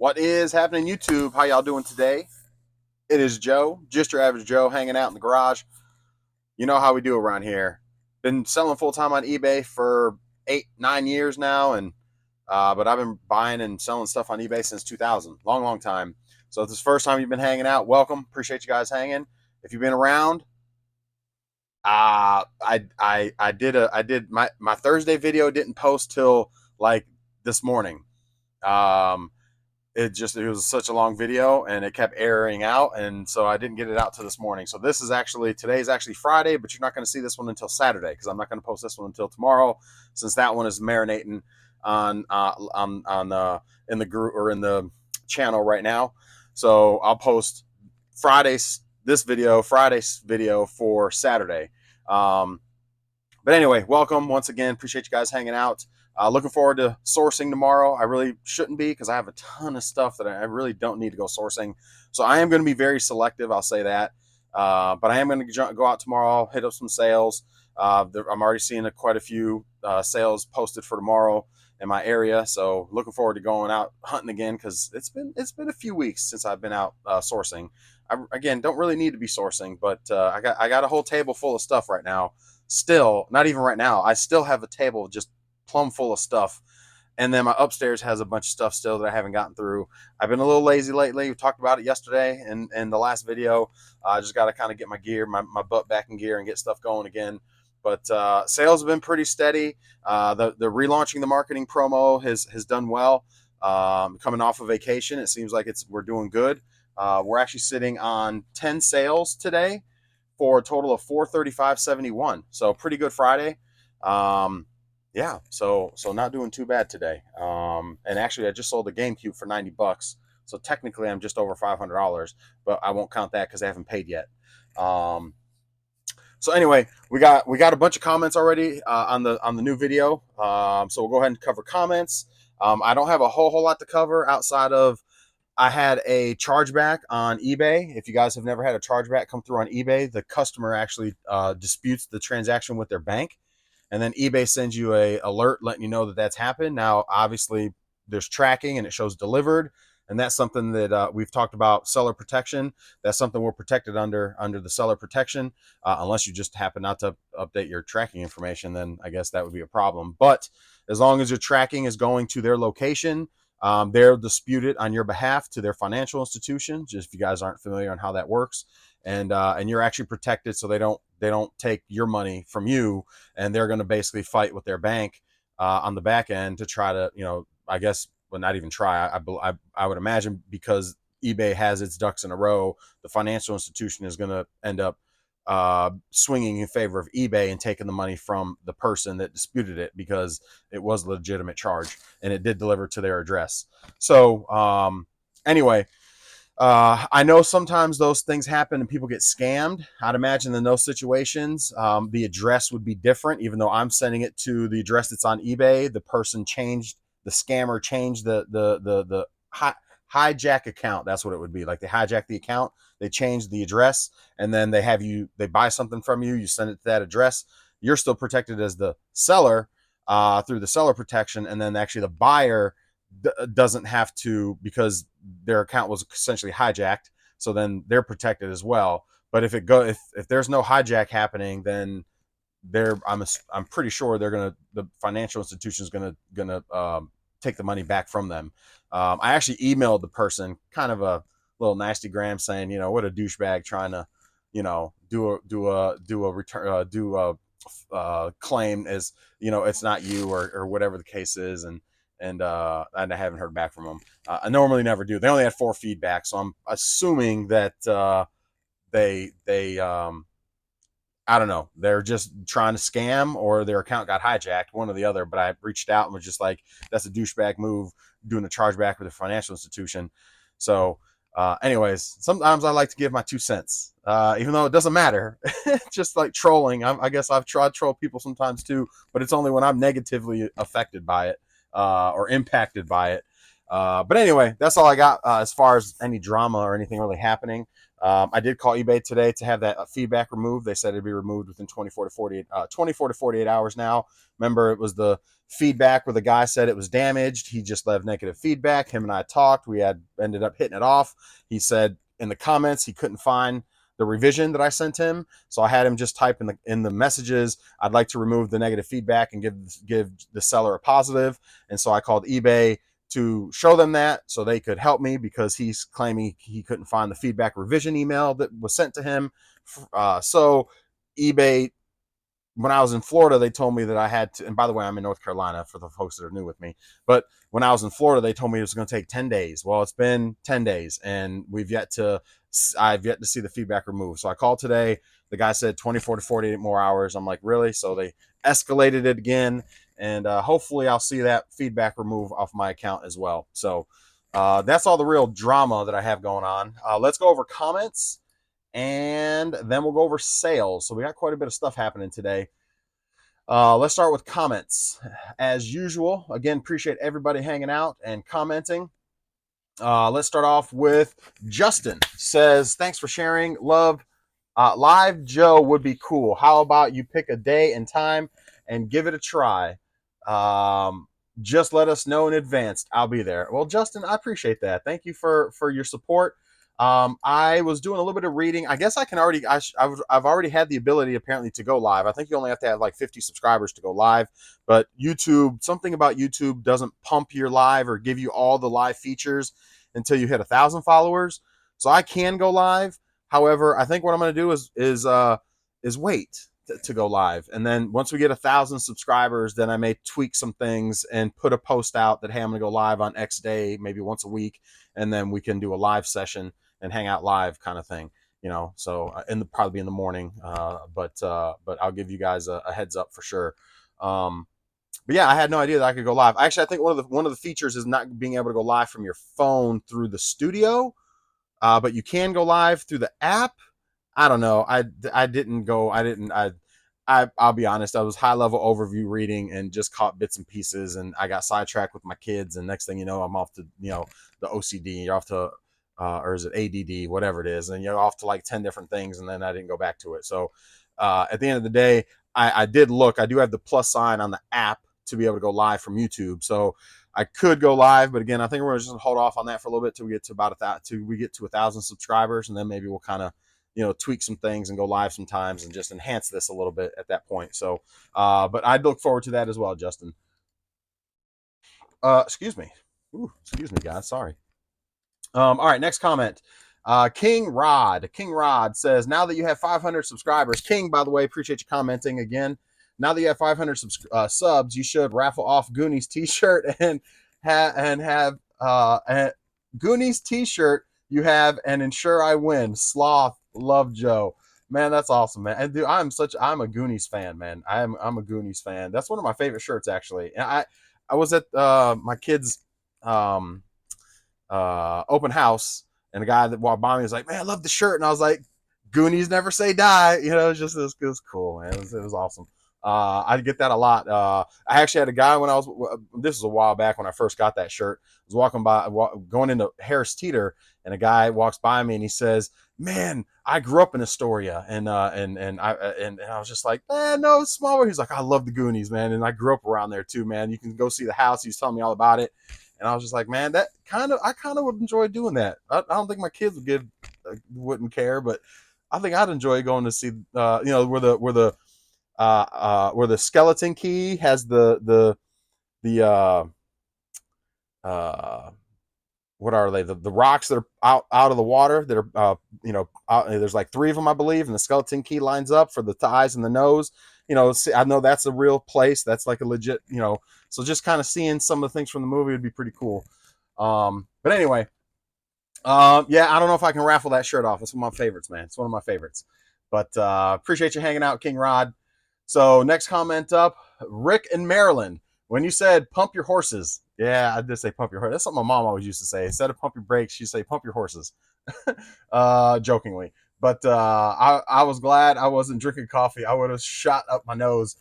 What is happening, YouTube? How y'all doing today? It is Joe, just your average Joe, hanging out in the garage. You know how we do around here. Been selling full time on eBay for 8, 9 years now, and but I've been buying and selling stuff on eBay since 2000. Long time. So if this is the first time you've been hanging out, welcome. Appreciate you guys hanging. If you've been around, I did my Thursday video didn't post till like this morning. Um, it was such a long video and it kept airing out, and so I didn't get it out to this morning. So today is actually Friday, but you're not going to see this one until Saturday because I'm not going to post this one until tomorrow, since that one is marinating on in the group or in the channel right now. So I'll post Friday's video for Saturday. um, but anyway, welcome once again. Appreciate you guys hanging out. Looking forward to sourcing tomorrow. I really shouldn't be because I have a ton of stuff that I really don't need to go sourcing. So I am going to be very selective. I'll say that. But I am going to go out tomorrow, hit up some sales. I'm already seeing quite a few sales posted for tomorrow in my area. So looking forward to going out hunting again because it's been a few weeks since I've been out sourcing. Again, don't really need to be sourcing, but I got a whole table full of stuff right now. Still, not even right now. I still have a table just plumb full of stuff. And then my upstairs has a bunch of stuff still that I haven't gotten through. I've been a little lazy lately. We talked about it yesterday in the last video. I just got to kind of get my butt back in gear and get stuff going again. But sales have been pretty steady. The relaunching the marketing promo has done well. Coming off of vacation, it seems like we're doing good. We're actually sitting on 10 sales today for a total of 435.71. So pretty good Friday. Yeah, so not doing too bad today. And actually, I just sold the GameCube for $90, so technically I'm just over $500, but I won't count that because I haven't paid yet. So anyway, we got a bunch of comments already on the new video. So we'll go ahead and cover comments. I don't have a whole lot to cover outside of I had a chargeback on eBay. If you guys have never had a chargeback come through on eBay, the customer actually disputes the transaction with their bank, and then eBay sends you a alert letting you know that that's happened. Now, obviously, there's tracking and it shows delivered, and that's something that we've talked about. Seller protection. That's something we're protected under the seller protection, unless you just happen not to update your tracking information. Then I guess that would be a problem. But as long as your tracking is going to their location, they'll dispute it on your behalf to their financial institution. Just if you guys aren't familiar on how that works, and you're actually protected, so they don't take your money from you, and they're going to basically fight with their bank on the back end to try to, I guess, well, not even try. I would imagine because eBay has its ducks in a row, the financial institution is going to end up swinging in favor of eBay and taking the money from the person that disputed it because it was a legitimate charge and it did deliver to their address. So anyway, I know sometimes those things happen and people get scammed. I'd imagine in those situations, the address would be different. Even though I'm sending it to the address that's on eBay, the scammer changed the hijack account. That's what it would be. Like they hijack the account, they change the address, and then they buy something from you, you send it to that address. You're still protected as the seller through the seller protection, and then actually the buyer doesn't have to, because their account was essentially hijacked, so then they're protected as well. But if there's no hijack happening, then I'm pretty sure the financial institution is gonna take the money back from them. I actually emailed the person kind of a little nasty gram saying, what a douchebag trying to, do a return, claim as, it's not you or whatever the case is. And I haven't heard back from them. I normally never do. They only had 4 feedback, so I'm assuming that they I don't know, they're just trying to scam or their account got hijacked, one or the other. But I reached out and was just like, that's a douchebag move, doing a chargeback with a financial institution. So anyways, sometimes I like to give my 2 cents, even though it doesn't matter. Just like trolling. I guess I've tried to troll people sometimes too, but it's only when I'm negatively affected by it or impacted by it. But anyway, that's all I got as far as any drama or anything really happening. I did call eBay today to have that feedback removed. They said it'd be removed within 24 to 48 hours now. Remember, it was the feedback where the guy said it was damaged. He just left negative feedback. Him and I talked. We had ended up hitting it off. He said in the comments he couldn't find the revision that I sent him, so I had him just type in the messages, I'd like to remove the negative feedback and give the seller a positive. And so I called eBay to show them that so they could help me, because he's claiming he couldn't find the feedback revision email that was sent to him. So eBay, when I was in Florida, they told me that I had to, and by the way, I'm in North Carolina for the folks that are new with me, but when I was in Florida, they told me it was going to take 10 days. Well, it's been 10 days and I've yet to see the feedback removed. So I called today. The guy said 24 to 48 more hours. I'm like, really? So they escalated it again. And hopefully I'll see that feedback removed off my account as well. So that's all the real drama that I have going on. Let's go over comments, and then we'll go over sales. So we got quite a bit of stuff happening today. Let's start with comments. As usual, again, appreciate everybody hanging out and commenting. Let's start off with Justin. Says, thanks for sharing. Love. Live Joe would be cool. How about you pick a day and time and give it a try? Just let us know in advance. I'll be there. Well, Justin, I appreciate that. Thank you for your support. I was doing a little bit of reading. I guess I can already, I've already had the ability apparently to go live. I think you only have to have like 50 subscribers to go live, but YouTube, something about YouTube doesn't pump your live or give you all the live features until you hit 1,000 followers. So I can go live. However, I think what I'm going to do is wait to go live. And then once we get 1,000 subscribers, then I may tweak some things and put a post out that, hey, I'm going to go live on X day, maybe once a week. And then we can do a live session and hang out live kind of thing, so probably in the morning. But I'll give you guys a heads up for sure. But yeah, I had no idea that I could go live. Actually, I think one of the features is not being able to go live from your phone through the studio. But you can go live through the app. I don't know. I'll be honest. I was high level overview reading and just caught bits and pieces, and I got sidetracked with my kids. And next thing you know, I'm off to, the OCD. You're off to, or is it ADD, whatever it is. And you're off to like 10 different things. And then I didn't go back to it. So, at the end of the day, I did look, I do have the plus sign on the app to be able to go live from YouTube. So I could go live, but again, I think we're going to just hold off on that for a little bit till we get to about 1,000 subscribers, and then maybe we'll kind of, tweak some things and go live sometimes and just enhance this a little bit at that point. So, but I'd look forward to that as well, Justin. Excuse me. Excuse me, guys. Sorry. All right, next comment. King Rod says, now that you have 500 subscribers, King, by the way, appreciate you commenting again. Now that you have 500 subs, you should raffle off Goonies t-shirt and have a Goonies t-shirt you have and ensure I win. Sloth, love Joe. Man, that's awesome, man. And dude, I'm a Goonies fan, man. I'm a Goonies fan. That's one of my favorite shirts, actually. And I was at my kids' open house, and a guy that walked by me was like, man, I love the shirt. And I was like, Goonies never say die. It was cool, man. It was awesome. I get that a lot. I actually had a guy this was a while back when I first got that shirt. I was going into Harris Teeter, and a guy walks by me and he says, man, I grew up in Astoria. And I was just like, man, no, it's smaller. He's like, I love the Goonies, man. And I grew up around there too, man. You can go see the house. He's telling me all about it. And I was just like, man, I kind of would enjoy doing that. I don't think my kids wouldn't care, but I think I'd enjoy going to see, where the skeleton key has the what are they? The rocks that are out of the water that are, there's like 3 of them, I believe, and the skeleton key lines up for the eyes and the nose. I know that's a real place. That's like a legit, so just kind of seeing some of the things from the movie would be pretty cool. But anyway, yeah, I don't know if I can raffle that shirt off. It's one of my favorites, man. It's one of my favorites. But appreciate you hanging out, King Rod. So next comment up, Rick in Maryland. When you said pump your horses, yeah, I did say pump your horses. That's what my mom always used to say. Instead of pump your brakes, she'd say pump your horses, jokingly. But I was glad I wasn't drinking coffee. I would have shot up my nose.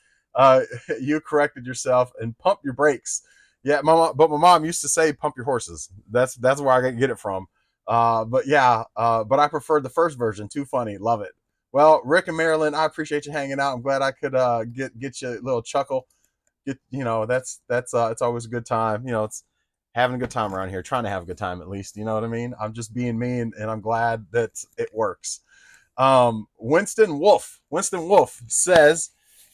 You corrected yourself and pump your brakes. Yeah, but my mom used to say pump your horses. That's where I get it from. But yeah, but I preferred the first version. Too funny, love it. Well, Rick and Marilyn, I appreciate you hanging out. I'm glad I could get you a little chuckle. That's it's always a good time. It's having a good time around here, trying to have a good time at least. You know what I mean? I'm just being me, and I'm glad that it works. Winston Wolf says,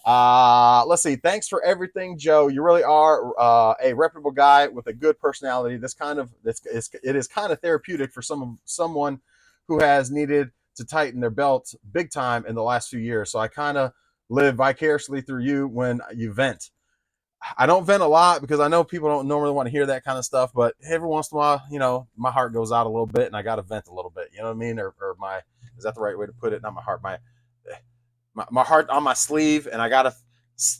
let's see. Thanks for everything, Joe. You really are a reputable guy with a good personality. It is kind of therapeutic for someone who has needed to tighten their belt big time in the last few years. So I kind of live vicariously through you when you vent. I don't vent a lot because I know people don't normally want to hear that kind of stuff, but every once in a while, my heart goes out a little bit and I got to vent a little bit. You know what I mean? Or is that the right way to put it? Not my heart, my heart on my sleeve, and I got to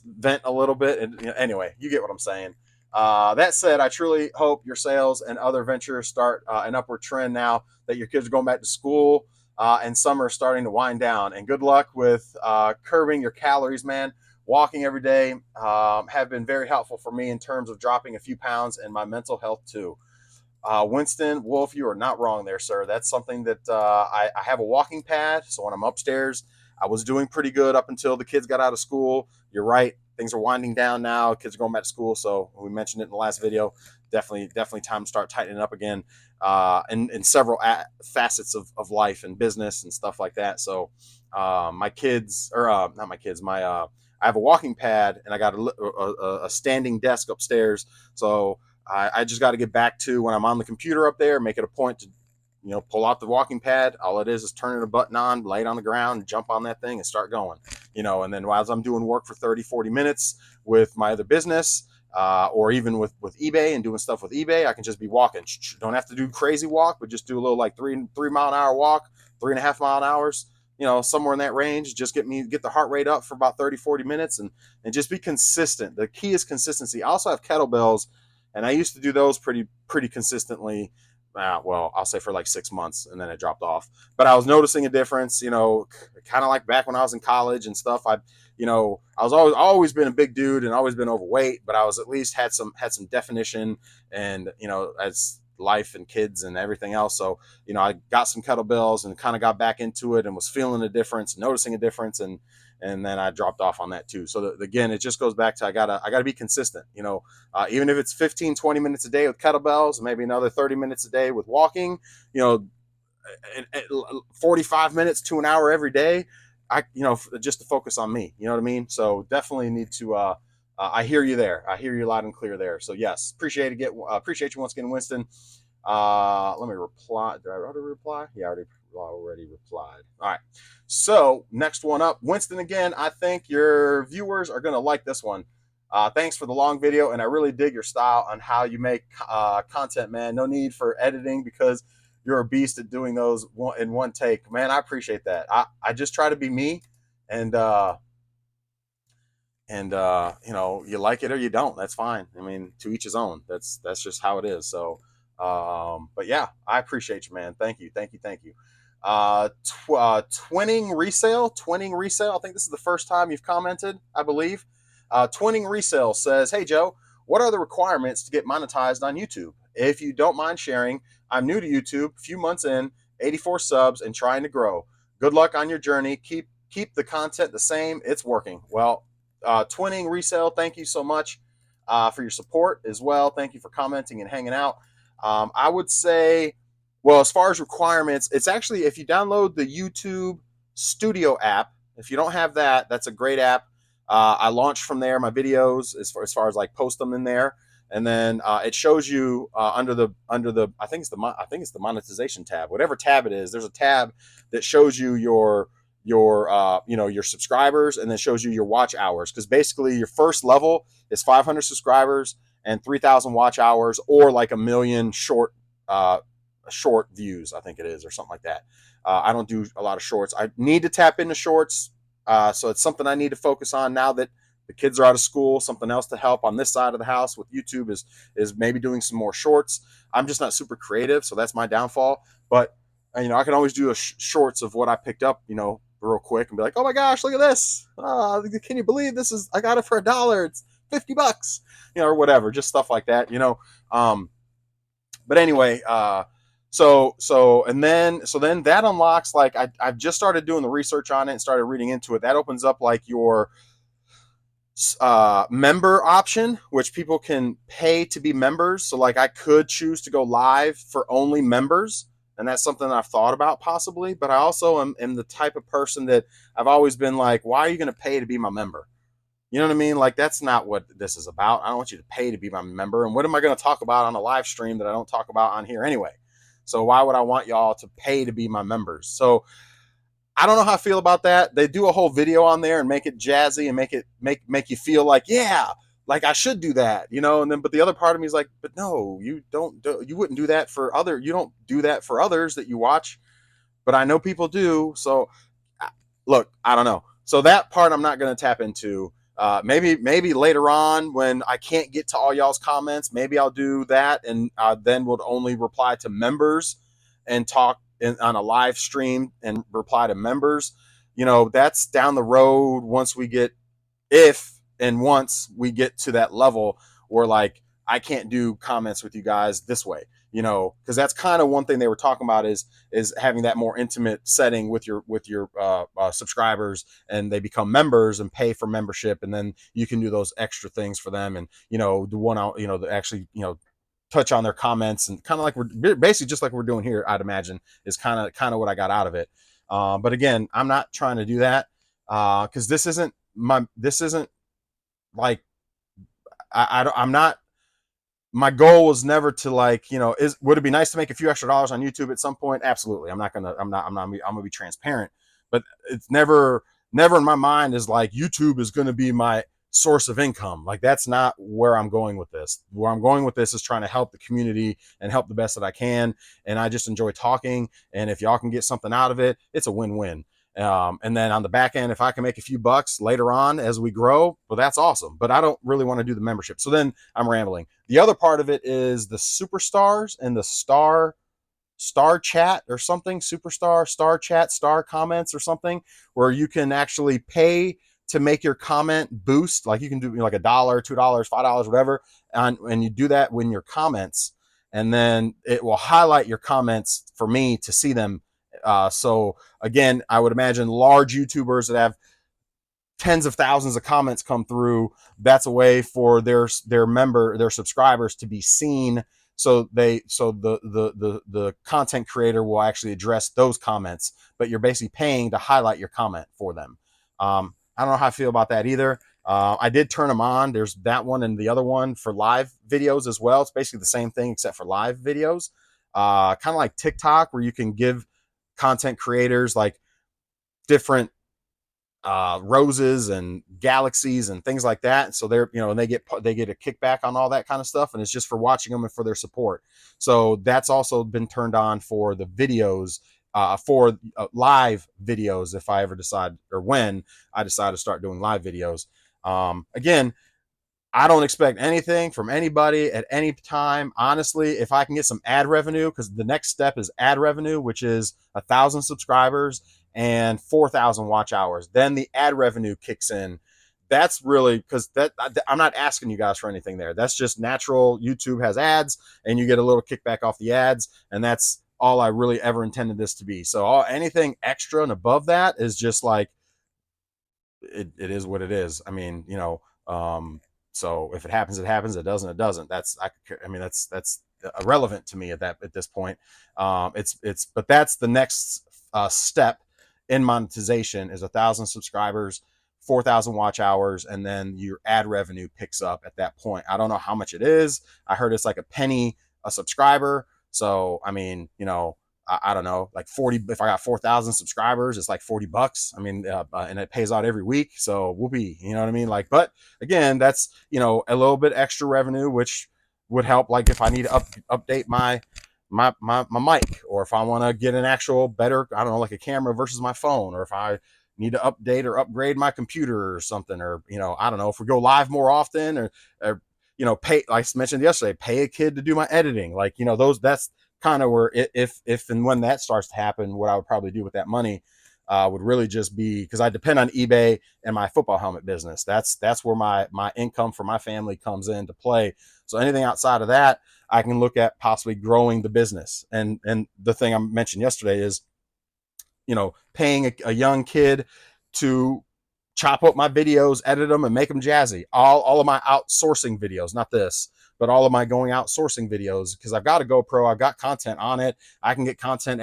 vent a little bit. And anyway, you get what I'm saying. That said, I truly hope your sales and other ventures start an upward trend now that your kids are going back to school and summer is starting to wind down. And good luck with curbing your calories, man. Walking every day have been very helpful for me in terms of dropping a few pounds and my mental health too. Winston Wolf, you are not wrong there, sir. That's something that I have a walking pad. So when I'm upstairs, I was doing pretty good up until the kids got out of school. You're right. Things are winding down now. Kids are going back to school. So we mentioned it in the last video. Definitely time to start tightening up again in several facets of life and business and stuff like that. So my kids, or not my kids, I have a walking pad and I got a standing desk upstairs. So I just got to get back to when I'm on the computer up there, make it a point to, pull out the walking pad. All it is turning a button on, lay it on the ground, jump on that thing and start going, and then while I'm doing work for 30, 40 minutes with my other business, or even with eBay and doing stuff with eBay, I can just be walking. Don't have to do crazy walk, but just do a little like 3 mile an hour walk, 3.5 mile an hours, somewhere in that range. Just get the heart rate up for about 30, 40 minutes and just be consistent. The key is consistency. I also have kettlebells, and I used to do those pretty consistently. Well, I'll say for like 6 months, and then it dropped off. But I was noticing a difference, kind of like back when I was in college and stuff. I was always been a big dude and always been overweight, but I was at least had some definition, and as life and kids and everything else. So I got some kettlebells and kind of got back into it and was feeling a difference, noticing a difference, and then I dropped off on that too. So again, it just goes back to I gotta be consistent. Even if it's 15, 20 minutes a day with kettlebells, maybe another 30 minutes a day with walking, 45 minutes to an hour every day. Just to focus on me. You know what I mean? So definitely need to. I hear you there. I hear you loud and clear there. So yes, appreciate you once again, Winston. Let me reply. Did I already reply? Yeah, I already replied. All right. So next one up, Winston again. I think your viewers are gonna like this one. Thanks for the long video, and I really dig your style on how you make content, man. No need for editing because you're a beast at doing those in one take, man. I appreciate that. I just try to be me, and you like it or you don't. That's fine. I mean, to each his own. That's just how it is. So, but yeah, I appreciate you, man. Thank you. Twinning resale. I think this is the first time you've commented, I believe. Twinning resale says, "Hey Joe, what are the requirements to get monetized on YouTube? If you don't mind sharing, I'm new to YouTube, few months in, 84 subs, and trying to grow. Good luck on your journey. Keep the content the same. It's working." Well, Twinning resale, thank you so much for your support as well. Thank you for commenting and hanging out. I would say, well, as far as requirements, it's actually, if you download the YouTube Studio app, if you don't have that, that's a great app. I launched from there my videos as far as like post them in there, and then it shows you under the I think it's the monetization tab, whatever tab it is. There's a tab that shows you your subscribers, and then shows you your watch hours, because basically your first level is 500 subscribers and 3,000 watch hours, or like a million short views, I think it is, or something like that. I don't do a lot of shorts. I need to tap into shorts, so it's something I need to focus on now that the kids are out of school. Something else to help on this side of the house with YouTube is maybe doing some more shorts. I'm just not super creative, so that's my downfall. But I can always do shorts of what I picked up, real quick, and be like, "Oh my gosh, look at this! Can you believe this is? I got it for $1. It's $50, or whatever, just stuff like that, But anyway, Then that unlocks, like, I've just started doing the research on it and started reading into it. That opens up like your member option, which people can pay to be members. So like I could choose to go live for only members, and that's something that I've thought about possibly. But I also am the type of person that I've always been like, why are you going to pay to be my member? You know what I mean? Like, that's not what this is about. I don't want you to pay to be my member. And what am I going to talk about on a live stream that I don't talk about on here anyway? So why would I want y'all to pay to be my members? So I don't know how I feel about that. They do a whole video on there and make it jazzy and make you feel like, yeah, like I should do that, you know. And then, but the other part of me is like, but no, you don't. You wouldn't do that for other. You don't do that for others that you watch. But I know people do. So look, I don't know. So that part I'm not going to tap into. Maybe later on when I can't get to all y'all's comments, maybe I'll do that, and then would only reply to members and talk on a live stream and reply to members. You know, that's down the road once we get, if and once we get to that level where like I can't do comments with you guys this way, you know, because that's kind of one thing they were talking about is having that more intimate setting with your subscribers, and they become members and pay for membership, and then you can do those extra things for them, and you know, the one out, you know, the actually, you know, touch on their comments, and kind of like we're basically just like we're doing here, I'd imagine, is kind of what I got out of it. But again, I'm not trying to do that because this isn't like I'm not. My goal was never to, like, you know, would it be nice to make a few extra dollars on YouTube at some point? Absolutely. I'm gonna be transparent, but it's never in my mind is like YouTube is going to be my source of income. Like, that's not where I'm going with this. Where I'm going with this is trying to help the community and help the best that I can. And I just enjoy talking. And if y'all can get something out of it, it's a win-win. And then on the back end, if I can make a few bucks later on as we grow, well, that's awesome. But I don't really want to do the membership. So then I'm rambling. The other part of it is the superstars and the star chat or something, superstar, star chat, star comments or something, where you can actually pay to make your comment boost. Like, you can do, you know, like $1, $2, $5, whatever. And you do that when your comments, and then it will highlight your comments for me to see them. So again, I would imagine large YouTubers that have tens of thousands of comments come through, that's a way for their subscribers to be seen. So the content creator will actually address those comments, but you're basically paying to highlight your comment for them. I don't know how I feel about that either. I did turn them on. There's that one and the other one for live videos as well. It's basically the same thing except for live videos. Kind of like TikTok, where you can give content creators like different roses and galaxies and things like that. So they're, you know, and they get a kickback on all that kind of stuff, and it's just for watching them and for their support. So that's also been turned on for the videos, for live videos, if I ever decide, or when I decide to start doing live videos. Again, I don't expect anything from anybody at any time. Honestly, if I can get some ad revenue, because the next step is ad revenue, which is 1,000 subscribers and 4,000 watch hours. Then the ad revenue kicks in. That's really, because that, I'm not asking you guys for anything there. That's just natural. YouTube has ads, and you get a little kickback off the ads, and that's all I really ever intended this to be. So anything extra and above that is just like, it is what it is. I mean, you know, so if it happens, it happens. It doesn't, it doesn't. I mean, that's irrelevant to me at this point. But that's the next step in monetization is 1,000 subscribers, 4,000 watch hours, and then your ad revenue picks up at that point. I don't know how much it is. I heard it's like a penny a subscriber. So, I mean, you know, I don't know, like 40, if I got 4,000 subscribers, it's like $40. I mean, and it pays out every week. So whoopee, you know what I mean? Like, but again, that's, you know, a little bit extra revenue, which would help. Like if I need to update my mic, or if I want to get an actual better, I don't know, like a camera versus my phone, or if I need to update or upgrade my computer or something, or, you know, I don't know, if we go live more often, or you know, pay, like I mentioned yesterday, pay a kid to do my editing. Like, you know, that's kind of where, if and when that starts to happen, what I would probably do with that money would really just be, because I depend on eBay and my football helmet business. That's where my income for my family comes into play. So anything outside of that, I can look at possibly growing the business. And the thing I mentioned yesterday is, paying a young kid to chop up my videos, edit them, and make them jazzy. All of my outsourcing videos, not this, but all of my going outsourcing videos, because I've got a GoPro, I've got content on it. I can get content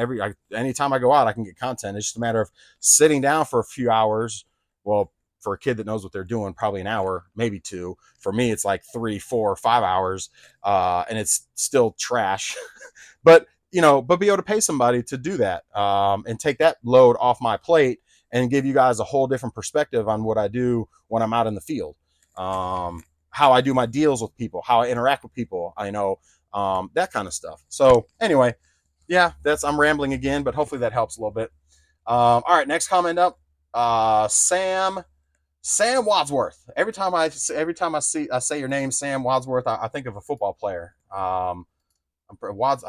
anytime I go out, I can get content. It's just a matter of sitting down for a few hours. Well, for a kid that knows what they're doing, probably an hour, maybe two. For me, it's like 3, 4, 5 hours, and it's still trash. But but be able to pay somebody to do that, and take that load off my plate and give you guys a whole different perspective on what I do when I'm out in the field, how I do my deals with people, how I interact with people, that kind of stuff. So anyway, yeah, I'm rambling again, but hopefully that helps a little bit. All right, next comment up, Sam Wadsworth. Every time I say your name, Sam Wadsworth, I think of a football player. I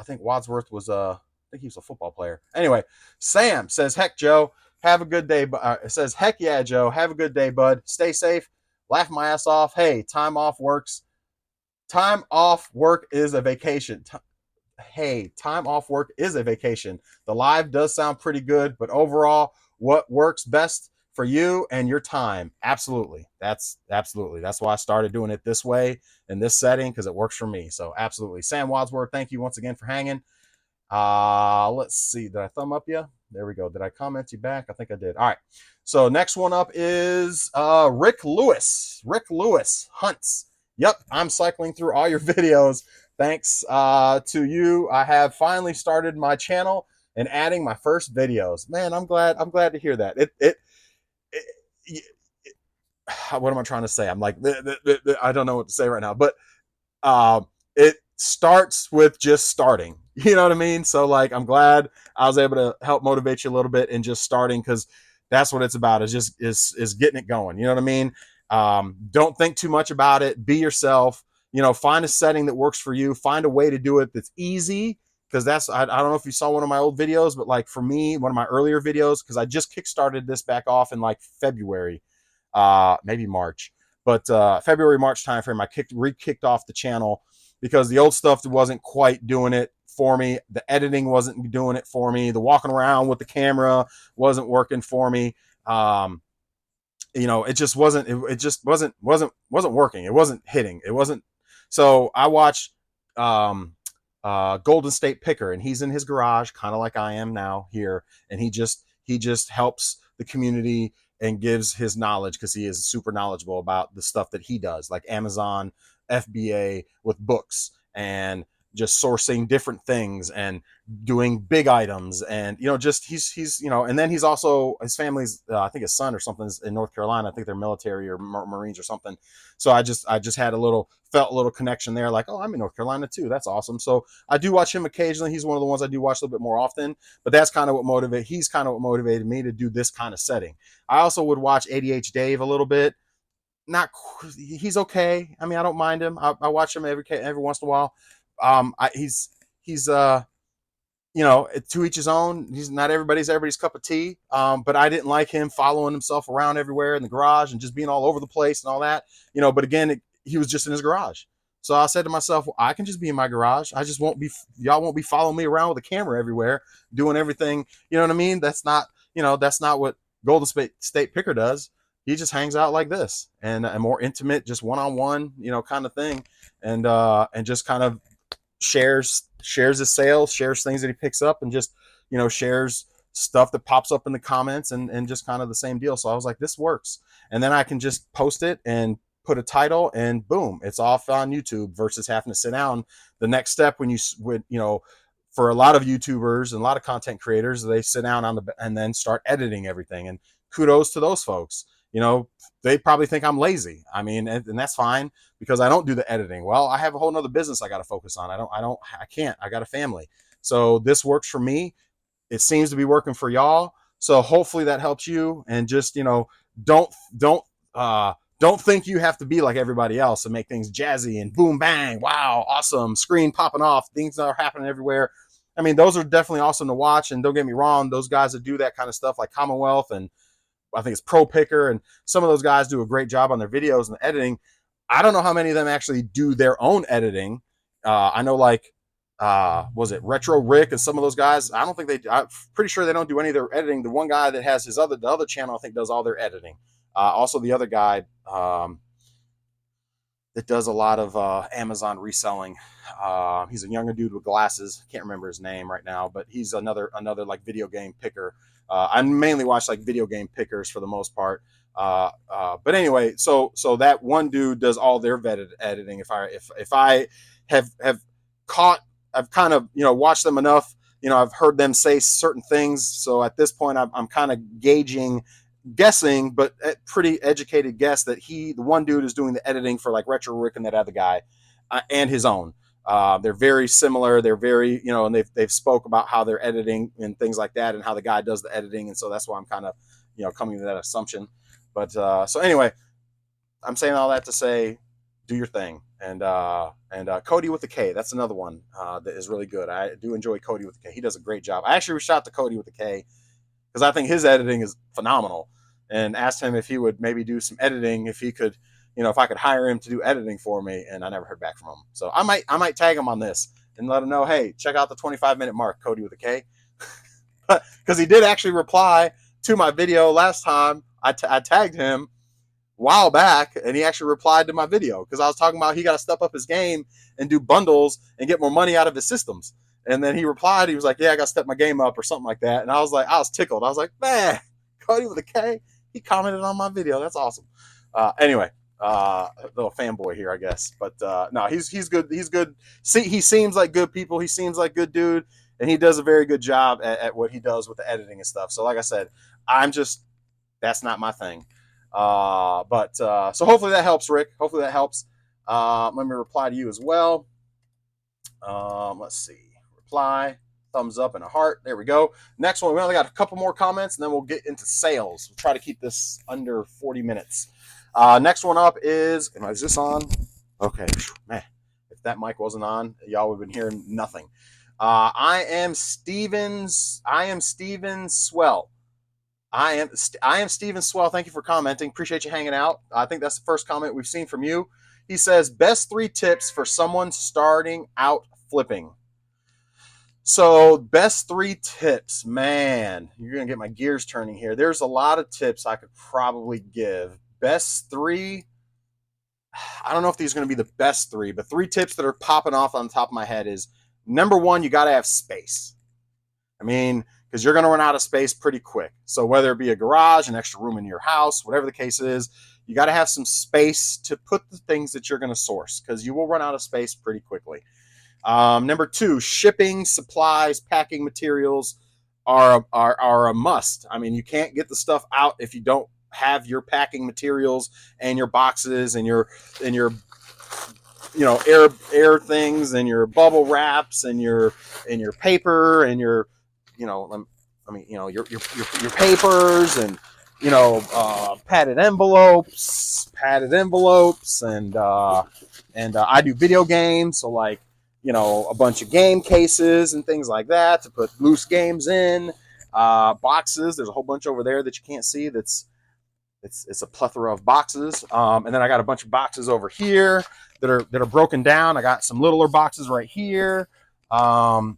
think Wadsworth was I think he was a football player. Anyway, Sam says, "Heck, Joe, have a good day." It says, "Heck yeah, Joe, have a good day, bud. Stay safe. Laugh my ass off. Hey, time off work is a vacation. Time off work is a vacation. The live does sound pretty good, but overall, what works best for you and your time?" Absolutely. That's why I started doing it this way in this setting, because it works for me. So absolutely. Sam Wadsworth, thank you once again for hanging. Let's see. Did I thumb up you? There we go. Did I comment you back? I think I did. All right. So next one up is Rick Lewis. Rick Lewis Hunts. Yep, I'm cycling through all your videos. Thanks to you, I have finally started my channel and adding my first videos. Man, I'm glad to hear that. What am I trying to say? I'm like, I don't know what to say right now, but it starts with just starting. You know what I mean? So like, I'm glad I was able to help motivate you a little bit in just starting, because that's what it's about, is getting it going. You know what I mean? Don't think too much about it. Be yourself. Find a setting that works for you. Find a way to do it that's easy, because I don't know if you saw one of my old videos, but like for me, one of my earlier videos, because I just kickstarted this back off in like February, maybe March, but February, March timeframe, I re-kicked off the channel because the old stuff wasn't quite doing it for me. The editing wasn't doing it for me. The walking around with the camera wasn't working for me. It just wasn't. It just wasn't working. It wasn't hitting. It wasn't. So I watched Golden State Picker, and he's in his garage, kind of like I am now here, and he just helps the community and gives his knowledge, because he is super knowledgeable about the stuff that he does, like Amazon FBA with books, and just sourcing different things and doing big items. And just he's and then he's also, his family's I think his son or something is in North Carolina. I think they're military or Marines or something. So I just felt a little connection there, like, oh, I'm in North Carolina too, that's awesome. So I do watch him occasionally. He's one of the ones I do watch a little bit more often, but that's kind of what motivated me to do this kind of setting. I also would watch ADH Dave a little bit. He's okay. I mean, I don't mind him. I watch him every once in a while. He's to each his own. He's not everybody's cup of tea. But I didn't like him following himself around everywhere in the garage and just being all over the place and all that. But again, he was just in his garage. So I said to myself, well, I can just be in my garage. Y'all won't be following me around with a camera everywhere, doing everything. You know what I mean? That's not what Golden State Picker does. He just hangs out like this, and a more intimate, just one-on-one, kind of thing. And just kind of shares his sales, shares things that he picks up, and just shares stuff that pops up in the comments, and just kind of the same deal. So I was like, this works. And then I can just post it and put a title, and boom, it's off on YouTube, versus having to sit down. The next step, when for a lot of YouTubers and a lot of content creators, they sit down and then start editing everything. And kudos to those folks. They probably think I'm lazy. I mean, and that's fine, because I don't do the editing. Well, I have a whole nother business I got to focus on. I can't. I got a family. So this works for me. It seems to be working for y'all. So hopefully that helps you. And just, don't think you have to be like everybody else and make things jazzy and boom, bang, wow, awesome, screen popping off, things that are happening everywhere. I mean, those are definitely awesome to watch. And don't get me wrong, those guys that do that kind of stuff, like Commonwealth, and I think it's Pro Picker, and some of those guys do a great job on their videos and the editing. I don't know how many of them actually do their own editing. I know like was it Retro Rick and some of those guys. I don't think I'm pretty sure they don't do any of their editing. The one guy that has the other channel, I think, does all their editing. Also, the other guy that does a lot of Amazon reselling. He's a younger dude with glasses. Can't remember his name right now, but he's another like video game picker. I mainly watch like video game pickers for the most part. But anyway, so that one dude does all their vetted editing. If I have caught, I've kind of watched them enough. I've heard them say certain things. So at this point, I'm kind of guessing, but a pretty educated guess that the one dude is doing the editing for like Retro Rick and that other guy, and his own. They're very similar. They're very, and they've spoke about how they're editing and things like that, and how the guy does the editing, and so that's why I'm kind of, coming to that assumption. But so anyway, I'm saying all that to say, do your thing, and Cody with the K. That's another one that is really good. I do enjoy Cody with the K. He does a great job. I actually reached out to Cody with the K because I think his editing is phenomenal, and asked him if he would maybe do some editing, if he could, if I could hire him to do editing for me, and I never heard back from him. So I might tag him on this and let him know, hey, check out the 25-minute mark, Cody with a K, because he did actually reply to my video last time. I tagged him a while back, and he actually replied to my video because I was talking about he got to step up his game and do bundles and get more money out of his systems. And then he replied, he was like, yeah, I got to step my game up or something like that. And I was tickled. I was like, man, Cody with a K, he commented on my video. That's awesome. Anyway, little fanboy here, I guess. But no, he's good. He's good. See, he seems like good people. He seems like good dude, and he does a very good job at what he does with the editing and stuff. So like I said, that's not my thing. But so hopefully that helps, Rick. Hopefully that helps. Let me reply to you as well. Let's see. Reply, thumbs up and a heart. There we go. Next one, we only got a couple more comments, and then we'll get into sales. We'll try to keep this under 40 minutes. Next one up is this on? Okay, man, if that mic wasn't on, y'all would have been hearing nothing. I am Steven Swell. I am Steven Swell. Thank you for commenting. Appreciate you hanging out. I think that's the first comment we've seen from you. He says, best 3 tips for someone starting out flipping. So best 3 tips, man, you're going to get my gears turning here. There's a lot of tips I could probably give. Best 3, I don't know if these are going to be the best 3, but 3 tips that are popping off on the top of my head is, number 1, you got to have space. I mean, because you're going to run out of space pretty quick. So whether it be a garage, an extra room in your house, whatever the case is, you got to have some space to put the things that you're going to source, because you will run out of space pretty quickly. Number 2, shipping, supplies, packing materials are a must. I mean, you can't get the stuff out if you don't have your packing materials and your boxes and your air things and your bubble wraps and your paper and your your papers and padded envelopes and I do video games, so like a bunch of game cases and things like that to put loose games in, boxes. There's a whole bunch over there that you can't see. It's a plethora of boxes. And then I got a bunch of boxes over here that are broken down. I got some littler boxes right here. So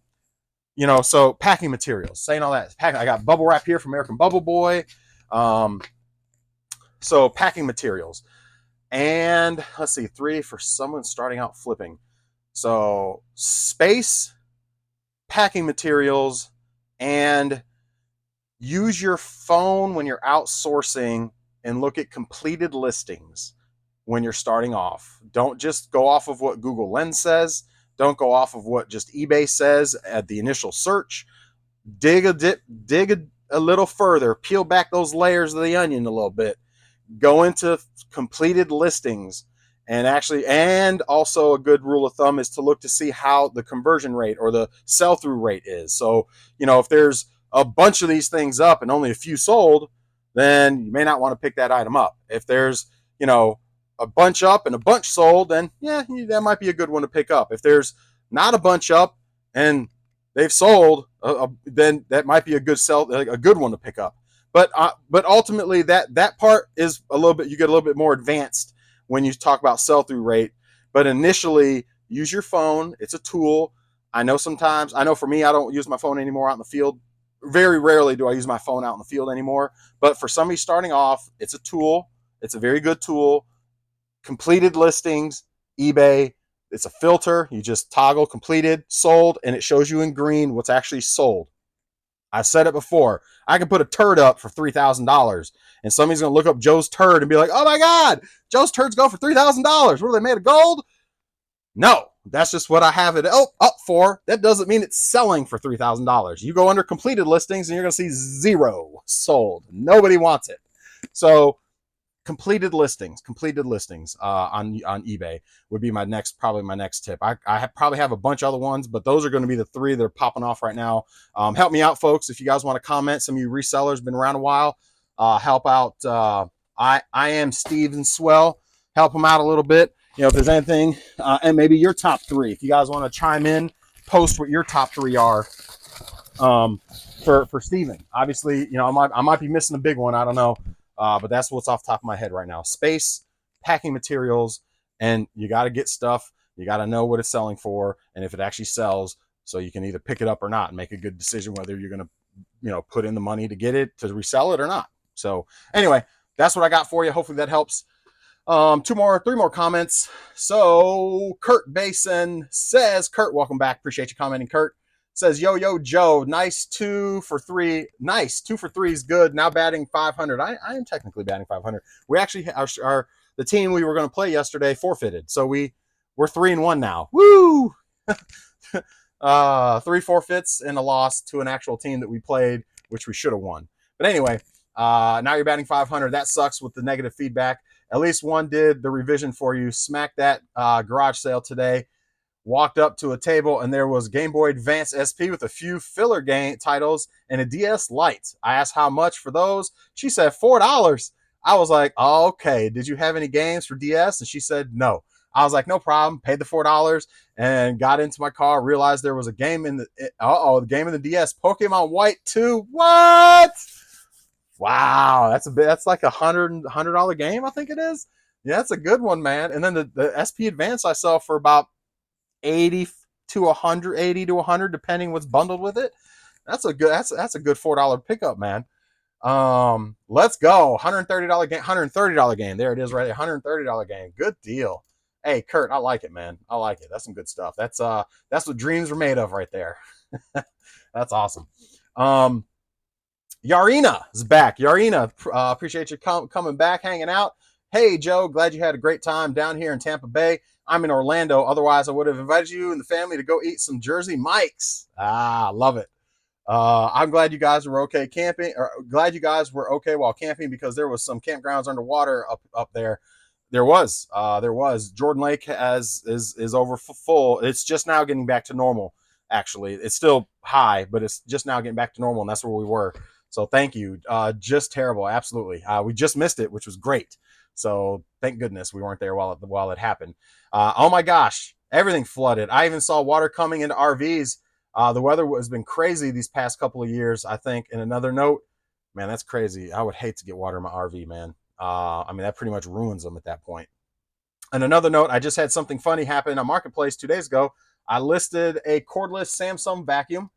packing materials, saying all that. I got bubble wrap here from American Bubble Boy. So packing materials. And let's see, 3 for someone starting out flipping. So space, packing materials, and use your phone when you're outsourcing and look at completed listings when you're starting off. Don't just go off of what Google Lens says. Don't go off of what just eBay says at the initial search. Dig a little further. Peel back those layers of the onion a little bit. Go into completed listings. And also a good rule of thumb is to look to see how the conversion rate or the sell-through rate is. So, if there's a bunch of these things up and only a few sold, then you may not want to pick that item up. If there's, a bunch up and a bunch sold, then yeah, that might be a good one to pick up. If there's not a bunch up and they've sold, then that might be a good one to pick up. But ultimately that part is a little bit, you get a little bit more advanced when you talk about sell-through rate. But initially, use your phone. It's a tool. I know for me, I don't use my phone anymore out in the field. Very rarely do I use my phone out in the field anymore. But for somebody starting off, it's a tool. It's a very good tool. Completed listings, eBay. It's a filter. You just toggle completed, sold, and it shows you in green what's actually sold. I've said it before. I can put a turd up for $3,000, and somebody's going to look up Joe's turd and be like, oh my God, Joe's turds go for $3,000. What are they made of gold? No, that's just what I have it up for. That doesn't mean it's selling for $3,000. You go under completed listings and you're going to see 0 sold. Nobody wants it. So completed listings on eBay would be probably my next tip. I probably have a bunch of other ones, but those are going to be the 3 that are popping off right now. Help me out, folks. If you guys want to comment, some of you resellers been around a while, help out. I am Steven Swell. Help them out a little bit. If there's anything, and maybe your top 3. If you guys want to chime in, post what your top 3 are. For Steven. Obviously, I might be missing a big one. I don't know. But that's what's off the top of my head right now. Space, packing materials, and you got to get stuff. You got to know what it's selling for and if it actually sells, so you can either pick it up or not and make a good decision whether you're going to, put in the money to get it, to resell it or not. So anyway, that's what I got for you. Hopefully that helps. 3 more comments. So Kurt Basin says, Kurt, welcome back. Appreciate you commenting, Kurt. Says, yo, Joe, nice 2 for 3. Nice 2 for 3 is good. Now batting 500. I am technically batting 500. We actually the team we were going to play yesterday forfeited. So we're 3-1 now. Woo! 3 forfeits and a loss to an actual team that we played, which we should have won. But anyway, now you're batting 500. That sucks with the negative feedback. At least one did the revision for you. Smacked that garage sale today. Walked up to a table and there was Game Boy Advance SP with a few filler game titles and a DS Lite. I asked how much for those. She said $4. I was like, oh, okay. Did you have any games for DS? And she said no. I was like, no problem. Paid the $4 and got into my car. Realized there was a game in the game in the DS, Pokemon White 2. What? Wow, that's like $100 game, I think it is. Yeah, that's a good one, man. And then the SP Advance I saw for about 80 to 100, depending what's bundled with it. That's a good $4 pickup, man. Let's go. $130 game. There it is, right there. $130 game. Good deal. Hey, Kurt, I like it, man. I like it. That's some good stuff. That's what dreams were made of right there. That's awesome. Yarina is back. Yarina, appreciate you coming back, hanging out. Hey, Joe, glad you had a great time down here in Tampa Bay. I'm in Orlando. Otherwise, I would have invited you and the family to go eat some Jersey Mike's. Love it. I'm glad you guys were okay camping. Or glad you guys were okay while camping, because there was some campgrounds underwater up there. There was. Jordan Lake is over full. It's just now getting back to normal. Actually, it's still high, but it's just now getting back to normal, and that's where we were. So thank you. Just terrible. Absolutely. We just missed it, which was great. So thank goodness we weren't there while it happened. Oh my gosh, everything flooded. I even saw water coming into RVs. The weather has been crazy these past couple of years, I think. And another note, man, that's crazy. I would hate to get water in my RV, man. That pretty much ruins them at that point. And another note, I just had something funny happen on Marketplace 2 days ago. I listed a cordless Samsung vacuum.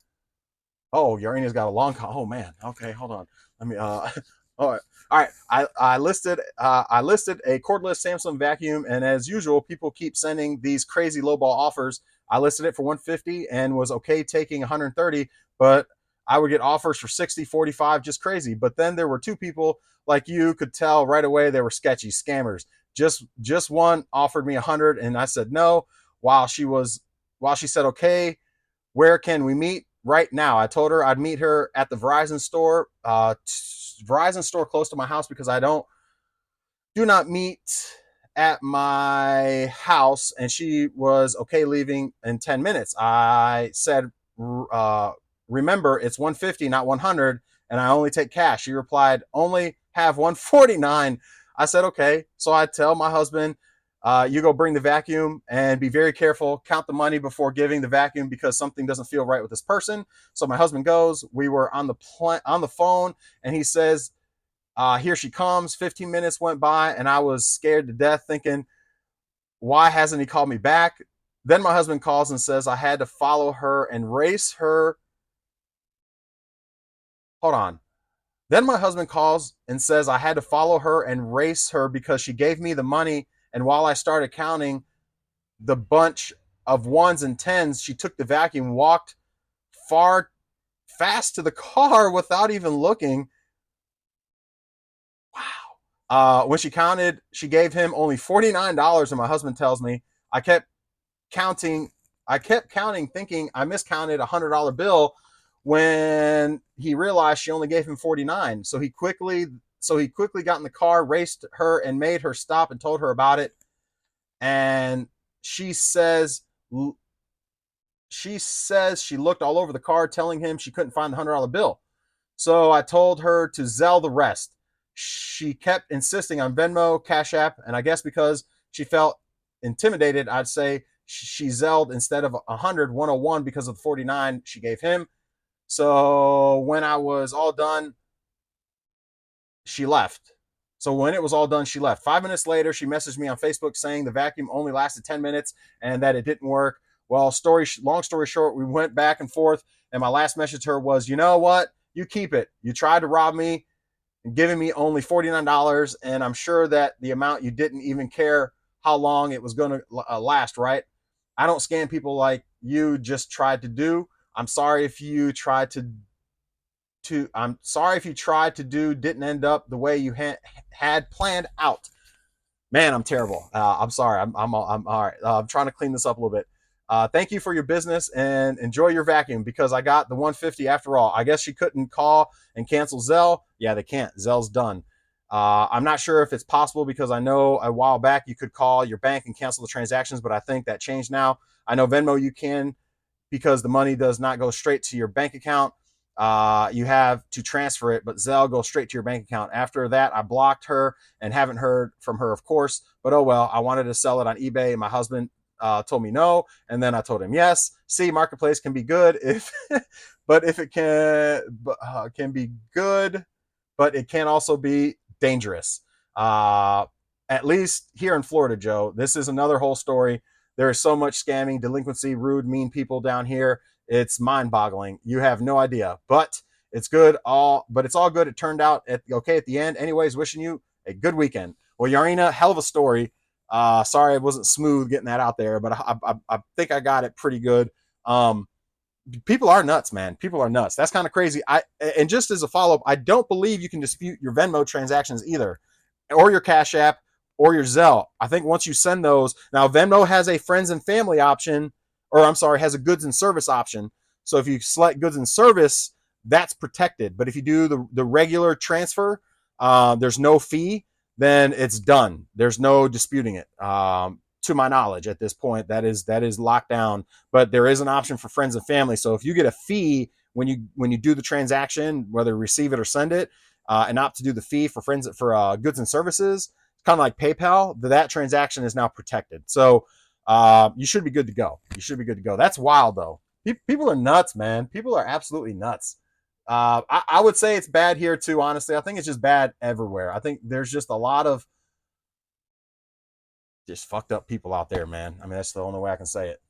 Oh, Yarina's got a long call. Oh man. Okay, hold on. Let me all right. I listed a cordless Samsung vacuum, and as usual, people keep sending these crazy lowball offers. I listed it for $150 and was okay taking $130, but I would get offers for $60, $45, just crazy. But then there were 2 people, like you could tell right away they were sketchy scammers. Just one offered me $100, and I said no. While she said okay, where can we meet? Right now, I told her I'd meet her at the Verizon store close to my house, because I do not meet at my house, and she was okay leaving in 10 minutes. I said, remember, it's $150, not $100, and I only take cash. She replied, only have $149. I said, okay. So I tell my husband, you go bring the vacuum and be very careful. Count the money before giving the vacuum, because something doesn't feel right with this person. So my husband goes. We were on the phone, and he says, here she comes. 15 minutes went by, and I was scared to death, thinking, why hasn't he called me back? Then my husband calls and says I had to follow her and race her. Hold on. Then my husband calls and says I had to follow her and race her because she gave me the money. And while I started counting the bunch of ones and tens, she took the vacuum, walked far fast to the car without even looking. Wow. When she counted, she gave him only $49. And my husband tells me I kept counting. I kept counting, thinking I miscounted $100 bill when he realized she only gave him 49. So he quickly got in the car, raced her, and made her stop and told her about it. And she says she looked all over the car, telling him she couldn't find the $100 bill. So I told her to Zelle the rest. She kept insisting on Venmo, Cash App, and I guess because she felt intimidated, I'd say she Zelled instead of 101 because of the 49 she gave him. So when I was all done, she left. So when it was all done, she left. 5 minutes later, she messaged me on Facebook saying the vacuum only lasted 10 minutes and that it didn't work. Well, long story short, we went back and forth. And my last message to her was, you know what? You keep it. You tried to rob me and giving me only $49. And I'm sure that the amount you didn't even care how long it was going to last, right? I don't scam people like you just tried to do. I'm sorry if you tried to I'm sorry if you tried to do didn't end up the way you had planned out. Man, I'm terrible. I'm sorry. I'm all right. I'm trying to clean this up a little bit. Thank you for your business and enjoy your vacuum because I got the 150 after all. I guess she couldn't call and cancel Zelle. Yeah, they can't. Zelle's done. I'm not sure if it's possible because I know a while back you could call your bank and cancel the transactions, but I think that changed now. I know Venmo you can because the money does not go straight to your bank account. You have to transfer it, but Zelle goes straight to your bank account. After that, I blocked her and haven't heard from her, of course. But oh well, I wanted to sell it on eBay, and my husband told me no, and then I told him yes. See, marketplace can be good if, but if it can be good, but it can also be dangerous. Uh, at least here in Florida, Joe, this is another whole story. There is so much scamming, delinquency, rude, mean people down here. It's mind-boggling. You have no idea, but it's good. But it's all good. It turned out okay at the end. Anyways, wishing you a good weekend. Well, Yarina, hell of a story. Sorry it wasn't smooth getting that out there, but I think I got it pretty good. People are nuts, man. People are nuts. That's kind of crazy. And just as a follow-up, I don't believe you can dispute your Venmo transactions either, or your Cash App, or your Zelle. I think once you send those, now Venmo has a friends and family option, or I'm sorry, has a goods and service option. So if you select goods and service, that's protected. But if you do the regular transfer, there's no fee, then it's done. There's no disputing it. To my knowledge, at this point, that is locked down. But there is an option for friends and family. So if you get a fee when you do the transaction, whether receive it or send it, and opt to do the fee for goods and services, kind of like PayPal, that transaction is now protected. So you should be good to go. You should be good to go. That's wild though. People are nuts, man. People are absolutely nuts. I would say it's bad here too, honestly. I think it's just bad everywhere. I think there's just a lot of just fucked up people out there, man. I mean, that's the only way I can say it.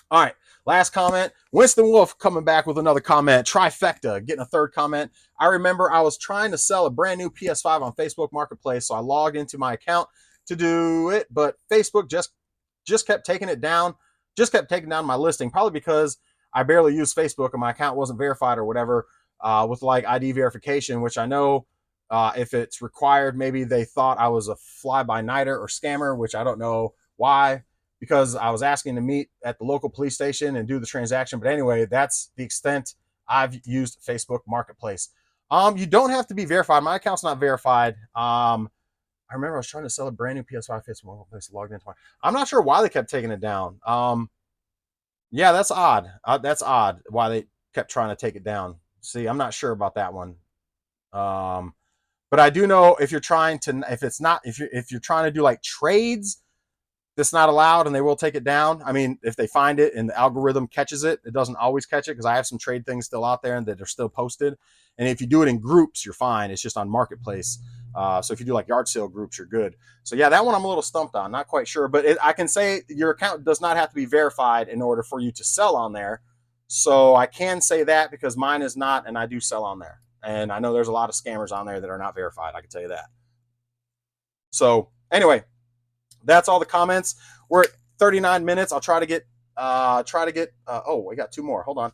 All right, last comment. Winston Wolf coming back with another comment. Trifecta, getting a third comment. I remember I was trying to sell a brand new PS5 on Facebook Marketplace, so I logged into my account to do it, but Facebook just kept taking it down, my listing, probably because I barely use Facebook and my account wasn't verified or whatever, with like ID verification, which I know if it's required, maybe they thought I was a fly-by-nighter or scammer, which I don't know why, because I was asking to meet at the local police station and do the transaction. But anyway, that's the extent I've used Facebook Marketplace. You don't have to be verified. My account's not verified. I remember I was trying to sell a brand new PS5 Facebook Marketplace, logged into my. I'm not sure why they kept taking it down. Yeah, that's odd. That's odd why they kept trying to take it down. See, I'm not sure about that one. But I do know if you're trying to, if you're trying to do like trades, that's not allowed and they will take it down. I mean, if they find it and the algorithm catches it, it doesn't always catch it because I have some trade things still out there and that are still posted. And if you do it in groups, you're fine. It's just on Marketplace. So if you do like yard sale groups, you're good. So yeah, that one I'm a little stumped on. Not quite sure, but I can say your account does not have to be verified in order for you to sell on there. So I can say that because mine is not, and I do sell on there. And I know there's a lot of scammers on there that are not verified. I can tell you that. So anyway, that's all the comments. We're at 39 minutes. I'll try to get. Oh, we got two more. Hold on.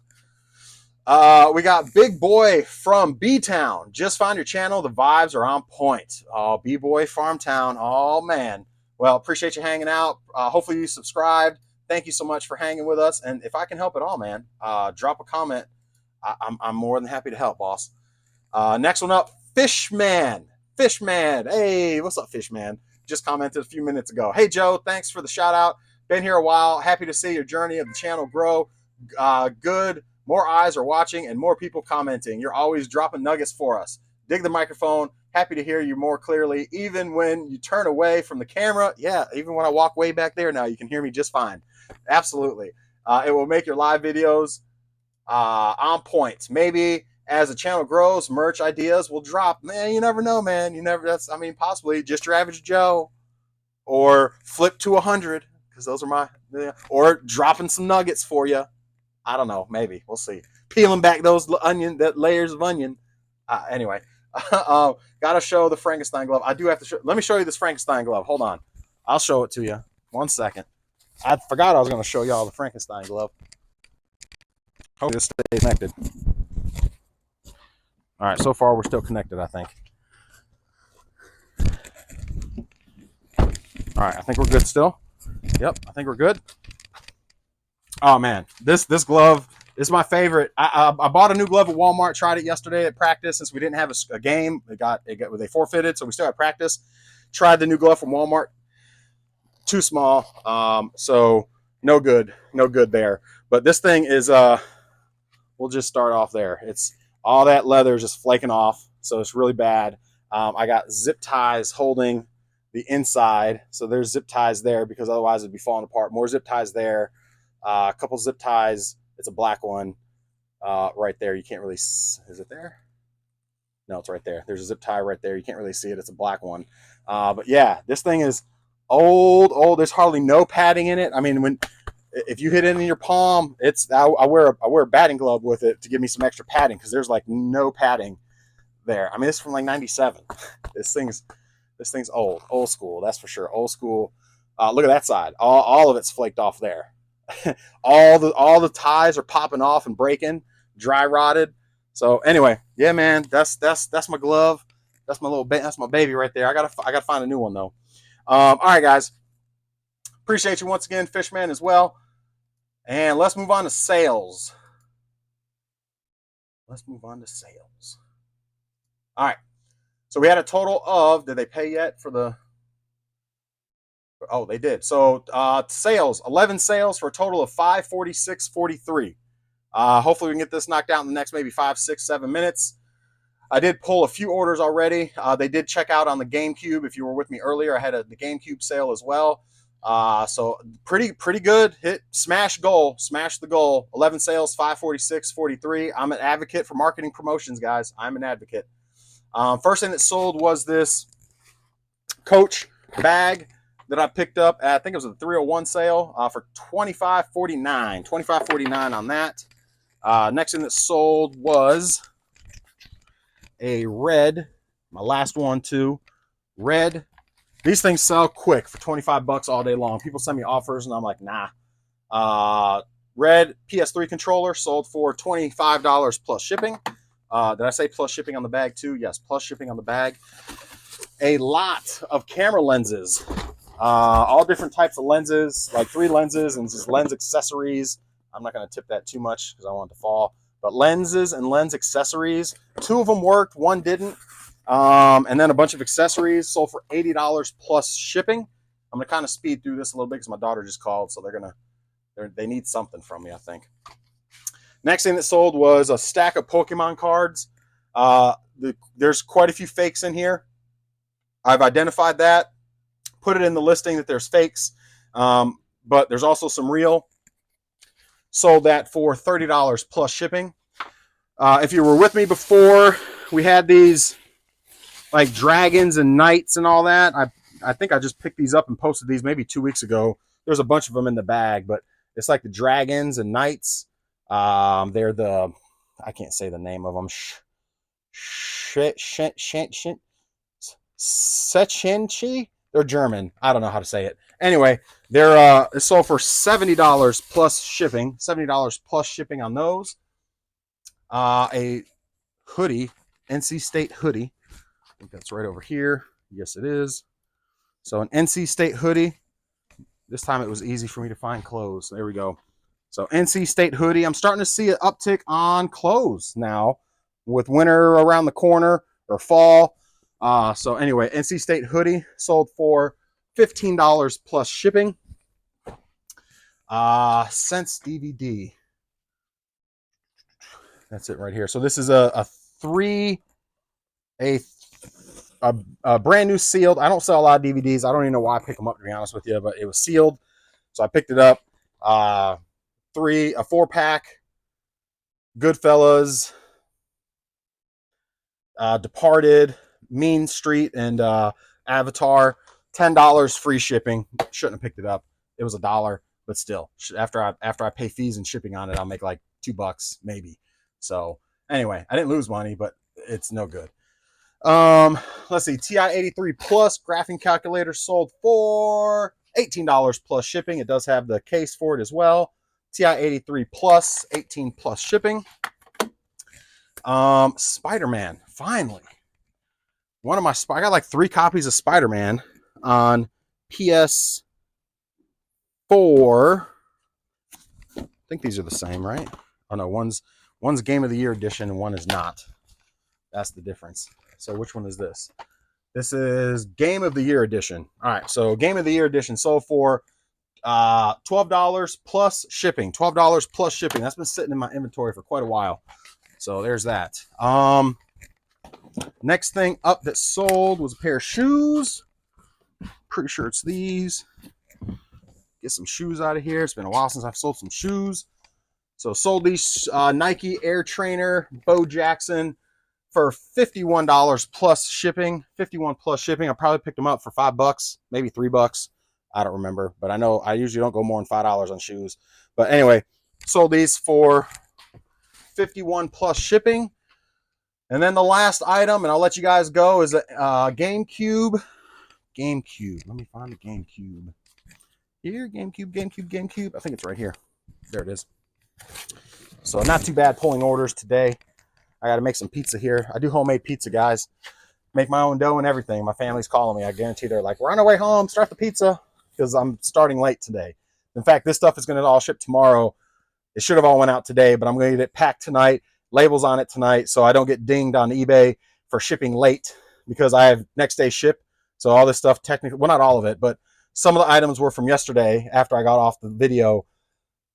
We got Big Boy from B-Town. Just found your channel. The vibes are on point. Oh, B-Boy Farm Town. Oh, man. Well, appreciate you hanging out. Hopefully you subscribed. Thank you so much for hanging with us. And if I can help at all, man, drop a comment. I'm more than happy to help, boss. Next one up, Fishman. Fishman. Hey, what's up, Fishman? Just commented a few minutes ago. Hey, Joe, thanks for the shout out. Been here a while. Happy to see your journey of the channel grow. Good. More eyes are watching and more people commenting. You're always dropping nuggets for us. Dig the microphone. Happy to hear you more clearly, even when you turn away from the camera. Yeah, even when I walk way back there now, you can hear me just fine. Absolutely. It will make your live videos on point. Maybe as the channel grows, merch ideas will drop. Man, you never know, man. Possibly just your average Joe, or flip to 100, because those are or dropping some nuggets for you. I don't know. Maybe we'll see. Peeling back those layers of onion. Anyway, gotta show the Frankenstein glove. I do have to show. Let me show you this Frankenstein glove. Hold on, I'll show it to you. 1 second. I forgot I was going to show y'all the Frankenstein glove. Hope this stays connected. All right, so far we're still connected, I think. All right, I think we're good still. Yep, I think we're good. Oh man, this glove is my favorite. I bought a new glove at Walmart. Tried it yesterday at practice since we didn't have a game. They forfeited, so we still had practice. Tried the new glove from Walmart. Too small. So no good there. But this thing is. We'll just start off there. It's all that leather is just flaking off, so it's really bad. I got zip ties holding the inside, so there's zip ties there because otherwise it'd be falling apart. More zip ties there. A couple zip ties. It's a black one right there. You can't really. Is it there? No, it's right there. There's a zip tie right there. You can't really see it. It's a black one. But yeah, this thing is old. There's hardly no padding in it. I mean, if you hit it in your palm, I wear a batting glove with it to give me some extra padding because there's like no padding there. I mean, it's from like '97. This thing's old school. That's for sure. Old school. Look at that side. All of it's flaked off there. all the ties are popping off and breaking, dry rotted. So anyway, yeah, man, that's my glove. That's my baby right there. I gotta find a new one though. All right, guys. Appreciate you once again, Fishman, as well. And let's move on to sales. All right. So we had a total of, did they pay yet for the? Oh, they did. So sales, 11 sales for a total of $546.43. Hopefully we can get this knocked out in the next maybe 5, 6, 7 minutes. I did pull a few orders already. They did check out on the GameCube. If you were with me earlier, I had the GameCube sale as well. So pretty good. Smash the goal. 11 sales, 546.43. I'm an advocate for marketing promotions, guys. I'm an advocate. First thing that sold was this Coach bag that I picked up at, I think it was a 301 sale for $25.49. $25.49 on that. Next thing that sold was a red, my last one too, red. These things sell quick for 25 bucks all day long. People send me offers and I'm like, nah. Red PS3 controller sold for $25 plus shipping. Did I say plus shipping on the bag too? Yes, plus shipping on the bag. A lot of camera lenses. All different types of lenses, like 3 lenses and just lens accessories. I'm not going to tip that too much because I want it to fall. But lenses and lens accessories. 2 of them worked, 1 didn't. And then a bunch of accessories sold for $80 plus shipping. I'm going to kind of speed through this a little bit because my daughter just called, so they need something from me, I think. Next thing that sold was a stack of Pokemon cards. There's quite a few fakes in here. I've identified that, put it in the listing that there's fakes, but there's also some real. Sold that for $30 plus shipping. If you were with me before, we had these like dragons and knights and all that. I think I just picked these up and posted these maybe 2 weeks ago. There's a bunch of them in the bag, but it's like the dragons and knights. They're the, I can't say the name of them. Sechenchi. They're German. I don't know how to say it. Anyway, they're it's sold for $70 plus shipping. $70 plus shipping on those. A hoodie, NC State hoodie. I think that's right over here. Yes, it is. So an NC State hoodie. This time it was easy for me to find clothes. There we go. So NC State hoodie. I'm starting to see an uptick on clothes now with winter around the corner or fall. So anyway, NC State hoodie sold for $15 plus shipping. Sense DVD. That's it right here. So this is a brand new sealed. I don't sell a lot of DVDs. I don't even know why I picked them up, to be honest with you, but it was sealed. So I picked it up. A 4-pack. Goodfellas, Departed, Mean Street, and Avatar. $10 free shipping. Shouldn't have picked it up. It was $1, but still, after I pay fees and shipping on it, I'll make like $2 maybe. So anyway, I didn't lose money, but it's no good. Let's see. TI-83 Plus graphing calculator sold for $18 plus shipping. It does have the case for it as well. TI-83 Plus, 18 plus shipping. Spider-Man, finally. One of my, I got like 3 copies of Spider-Man on PS4. I think these are the same, right? Oh no, one's Game of the Year edition and one is not. That's the difference. So which one is this? This is Game of the Year edition. All right, so Game of the Year edition sold for $12 plus shipping. $12 plus shipping. That's been sitting in my inventory for quite a while. So there's that. Next thing up that sold was a pair of shoes. Pretty sure it's these. Get some shoes out of here. It's been a while since I've sold some shoes. So sold these Nike Air Trainer Bo Jackson for $51 plus shipping. 51 plus shipping. I probably picked them up for $5, maybe $3. I don't remember, but I know I usually don't go more than $5 on shoes. But anyway, sold these for 51 plus shipping. And then the last item, and I'll let you guys go, is a GameCube. Let me find the GameCube. Here, GameCube. I think it's right here. There it is. So not too bad pulling orders today. I got to make some pizza here. I do homemade pizza, guys. Make my own dough and everything. My family's calling me. I guarantee they're like, we're on our way home. Start the pizza. Because I'm starting late today. In fact, this stuff is going to all ship tomorrow. It should have all went out today, but I'm going to get it packed tonight, labels on it tonight, so I don't get dinged on eBay for shipping late because I have next day ship. So all this stuff technically, well, not all of it, but some of the items were from yesterday after I got off the video.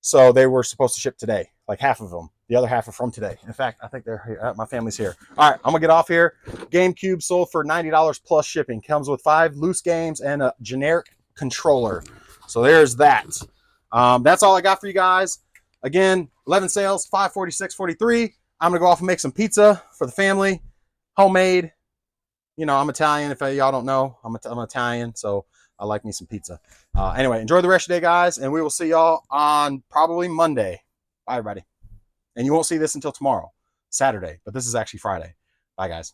So they were supposed to ship today, like half of them. The other half are from today. In fact, I think they're here. My family's here. All right, I'm going to get off here. GameCube sold for $90 plus shipping. Comes with 5 loose games and a generic controller. So there's that. That's all I got for you guys. Again, 11 sales, 546.43. I'm gonna go off and make some pizza for the family, homemade. You know, I'm Italian. If y'all don't know, I'm Italian, so I like me some pizza. Anyway, enjoy the rest of the day, guys, and we will see y'all on probably Monday. Bye, everybody. And you won't see this until tomorrow, Saturday, but this is actually Friday. Bye, guys.